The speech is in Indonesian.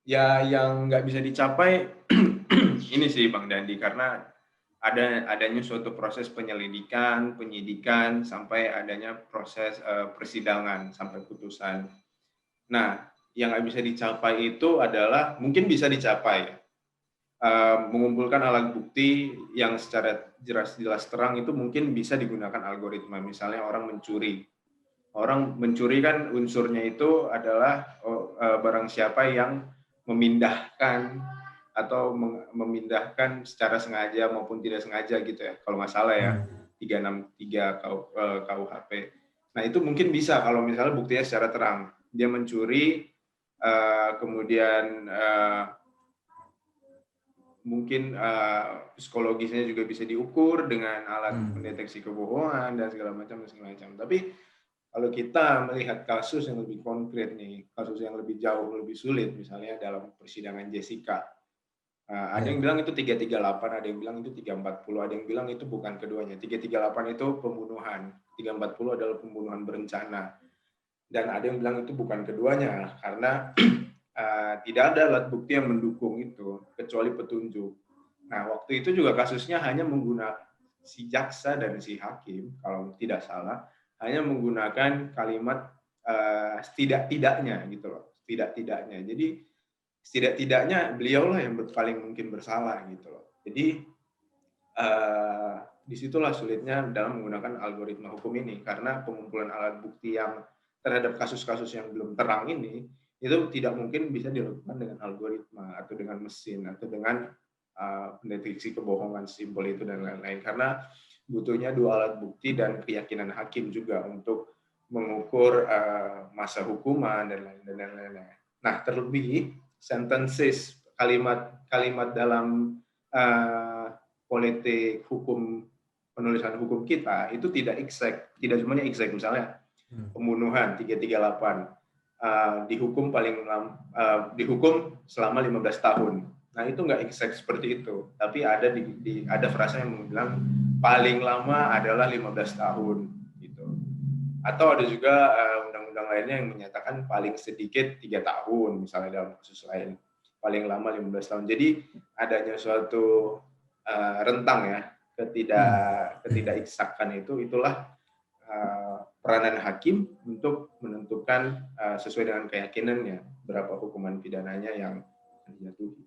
Ya, yang nggak bisa dicapai ini sih Bang Dandi, karena adanya suatu proses penyelidikan, penyidikan, sampai adanya proses, persidangan sampai putusan. Nah, yang nggak bisa dicapai itu adalah mungkin bisa dicapai, mengumpulkan alat bukti yang secara jelas terang itu mungkin bisa digunakan algoritma. Misalnya orang mencuri kan unsurnya itu adalah, barang siapa yang memindahkan atau memindahkan secara sengaja maupun tidak sengaja gitu ya, kalau nggak salah ya, Hmm. 363 KUHP. Nah itu mungkin bisa kalau misalnya buktinya secara terang. Dia mencuri, kemudian mungkin psikologisnya juga bisa diukur dengan alat Hmm. pendeteksi kebohongan dan segala macam dan segala macam. Tapi kalau kita melihat kasus yang lebih konkret nih, kasus yang lebih jauh, lebih sulit, misalnya dalam persidangan Jessica. Ada yang Ya. bilang itu 338, ada yang bilang itu 340, ada yang bilang itu bukan keduanya. 338 itu pembunuhan, 340 adalah pembunuhan berencana. Dan ada yang bilang itu bukan keduanya, karena tidak ada alat bukti yang mendukung itu, kecuali petunjuk. Nah, waktu itu juga kasusnya hanya menggunakan si jaksa dan si hakim, kalau tidak salah, hanya menggunakan kalimat setidak-tidaknya gitu loh, setidak-tidaknya. Jadi setidak-tidaknya beliaulah yang paling mungkin bersalah gitu loh. Jadi disitulah sulitnya dalam menggunakan algoritma hukum ini, karena pengumpulan alat bukti yang terhadap kasus-kasus yang belum terang ini itu tidak mungkin bisa dilakukan dengan algoritma atau dengan mesin atau dengan pendeteksi kebohongan simpel itu dan lain-lain, karena butuhnya dua alat bukti dan keyakinan hakim juga untuk mengukur masa hukuman dan lain-lain. Nah, terlebih sentences, kalimat-kalimat dalam uh, politik hukum, penulisan hukum kita itu tidak exact, tidak semuanya exact. Misalnya Hmm. pembunuhan 338 dihukum dihukum selama 15 tahun. Nah, itu nggak exact seperti itu. Tapi ada frasa yang bilang paling lama adalah 15 tahun gitu. Atau ada juga undang-undang lainnya yang menyatakan paling sedikit 3 tahun misalnya dalam kasus lain. Paling lama 15 tahun. Jadi adanya suatu rentang ya, Hmm. ketidakeksakan itulah peranan hakim untuk menentukan sesuai dengan keyakinannya berapa hukuman pidananya yang dijatuhi.